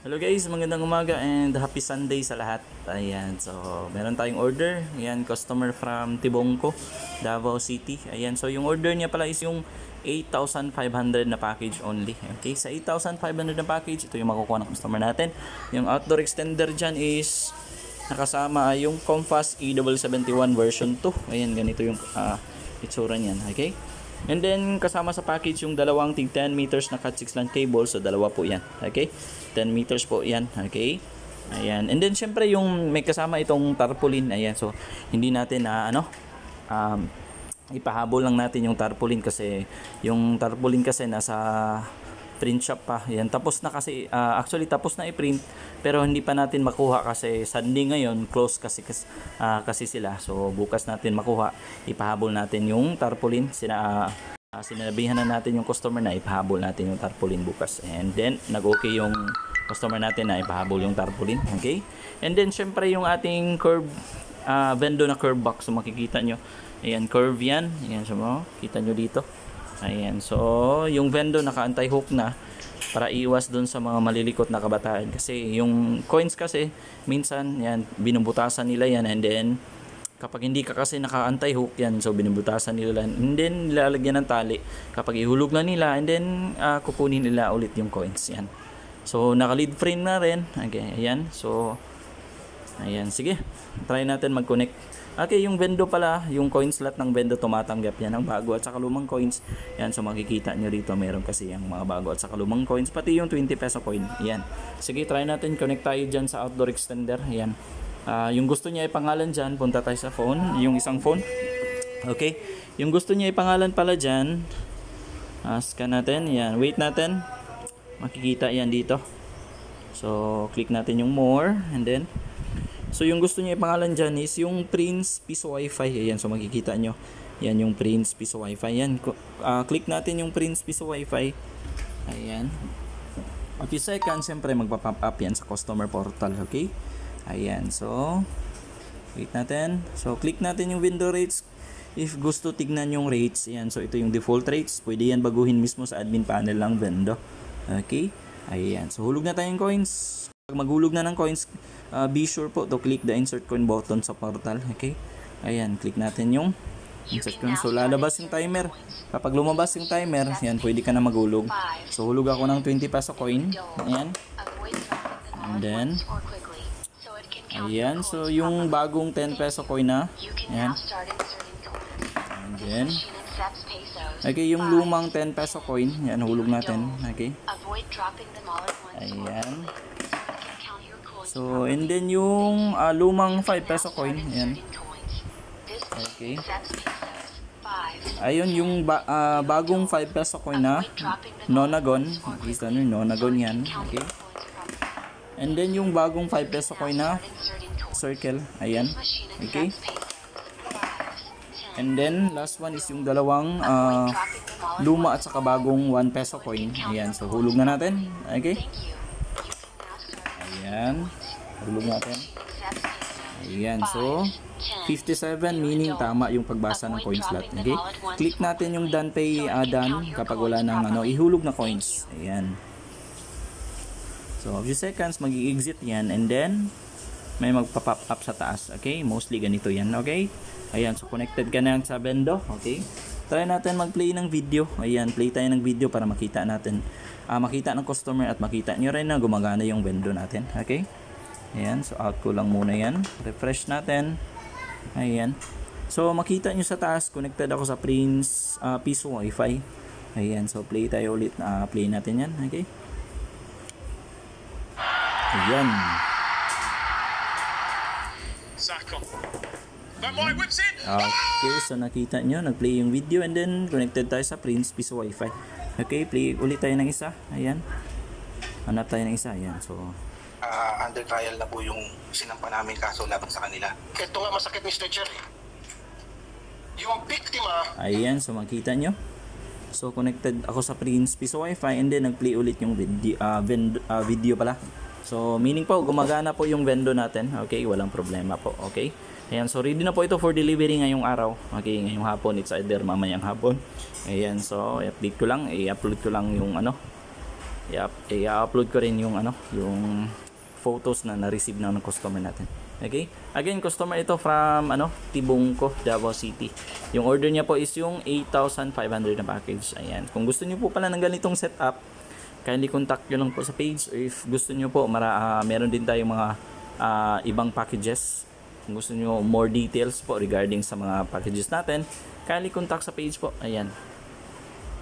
Hello guys, magandang umaga and happy Sunday sa lahat. Ayan, so meron tayong order. Ayan, customer from Tibongco, Davao City. Ayan, so yung order niya pala is yung 8,500 na package only. Okay, sa 8,500 na package, ito yung makukuha ng customer natin. Yung outdoor extender dyan is nakasama yung Comfast EW71 version 2. Ayan, ganito yung itsura niyan. Okay. And then kasama sa package yung dalawang tig 10 meters na Cat6 LAN cable. So dalawa po yan. Okay? 10 meters po yan. Okay? Ayan. And then syempre yung may kasama itong tarpaulin. Ayan. So hindi natin na ipahabol lang natin yung tarpaulin kasi yung tarpaulin kasi nasa print shop pa. Yan, tapos na kasi actually tapos na i-print pero hindi pa natin makuha kasi Sunday ngayon, close kasi sila. So bukas natin makuha, ipahabol natin yung tarpaulin. Sinabihan na natin yung customer na ipahabol natin yung tarpaulin bukas. And then nag-okay yung customer natin na ipahabol yung tarpaulin. Okay? And then syempre yung ating curve vendo na curve box. So makikita nyo. Ayan, curve yan. Ayan, so kita nyo dito. Ayan, so yung vendo naka-anti-hook na para iwas dun sa mga malilikot na kabataan kasi yung coins kasi minsan yan binubutasan nila yan, and then kapag hindi ka kasi naka-anti-hook yan, so binubutasan nila and then nilalagyan ng tali kapag ihulog na nila, and then kukunin nila ulit yung coins yan. So naka lead frame na rin. Okay, ayan, so ayan, sige, try natin mag-connect. Okay, yung vendo pala, yung coin slot ng vendo tumatanggap yan ng bago at saka lumang coins. Yan, so makikita nyo rito, meron kasi yung mga bago at saka lumang coins, pati yung 20 peso coin. Yan. Sige, try natin, connect tayo dyan sa outdoor extender. Yan. Yung gusto niya ipangalan dyan, punta tayo sa phone, yung isang phone. Okay, yung gusto niya ipangalan pala dyan, scan natin, yan, wait natin. Makikita yan dito. So, click natin yung more, and then so yung gusto niya ipangalan dyan is yung Prince Piso Wi-Fi. Ayan, so makikita nyo. Yan yung Prince Piso Wi-Fi. Yan, click natin yung Prince Piso Wi-Fi. Ayan. A few seconds, siyempre magpa-pop up yan sa customer portal. Okay? Ayan, so wait natin. So click natin yung window rates. If gusto tignan yung rates, ayan, so ito yung default rates. Pwede yan baguhin mismo sa admin panel ng vendo. Okay? Ayan, so hulog na tayong coins. Pag maghulog na ng coins, be sure po to click the insert coin button sa portal. Okay? Ayan, click natin yung insert coin. So lalabas yung timer. Kapag lumabas yung timer, yan, pwede ka na maghulog. So hulog ako ng 20 peso coin. Ayan. And then ayan, so yung bagong 10 peso coin na. Ayan. And then okay, yung lumang 10 peso coin, yan, hulog natin. Okay? Ayan. So, and then yung lumang 5 peso coin, yan. Okay. Ayun yung bagong 5 peso coin na Nonagon. Kita nyo, Nonagon yan. Okay. And then yung bagong 5 peso coin na Circle. Ayan. Okay. And then last one is yung dalawang luma at saka bagong 1 peso coin. Ayan. So hulog na natin. Okay. Ayan. Hulog natin. Ayan. So 57, meaning tama yung pagbasa ng coin slot. Okay. Click natin yung done pay done kapag wala nang ihulog na coins. Ayan. So a few seconds, mag-i-exit yan, and then may magpa-pop up sa taas. Okay, mostly ganito yan. Okay, ayan, so connected ka na sa vendo. Okay, try natin mag-play ng video. Ayan, play tayo ng video para makita natin, makita ng customer at makita nyo rin na gumagana yung vendo natin. Okay, ayan, so out ko lang muna yan, refresh natin. Ayan, so makita nyo sa taas, connected ako sa Prince Piso Wi-Fi. Ayan, so play tayo ulit, play natin yan. Okay, ayan. Okay, so nakita nyo, nag-play yung video, and then connected tayo sa Prince Piso Wi-Fi. Okay, play ulit tayo ng isa. Ayan. Hanap tayo ng isa. Ayan, so under trial na po yung sinampa namin kaso laban sa kanila. Ito nga masakit, Mr. Chair. Yung biktima. Ayan, so makita nyo. So connected ako sa Prince Piso Wi-Fi, and then nag-play ulit yung video pala. So meaning po gumagana po yung vendo natin. Okay, walang problema po. Okay, ayan, so ready na po ito for delivery ngayong araw. Okay, ngayong hapon, it's either mamayang hapon. Ayan, so i-update ko lang, i-upload ko lang yung i-upload ko rin yung yung photos na na-receive ng customer natin. Okay? Again, customer ito from Tibungco, Davao City. Yung order niya po is yung 8,500 na package. Ayan. Kung gusto niyo po pala ng ganitong setup, kindly contact nyo lang po sa page. Or if gusto niyo po, meron din tayong mga ibang packages. Kung gusto niyo more details po regarding sa mga packages natin, kindly contact sa page po. Ayan.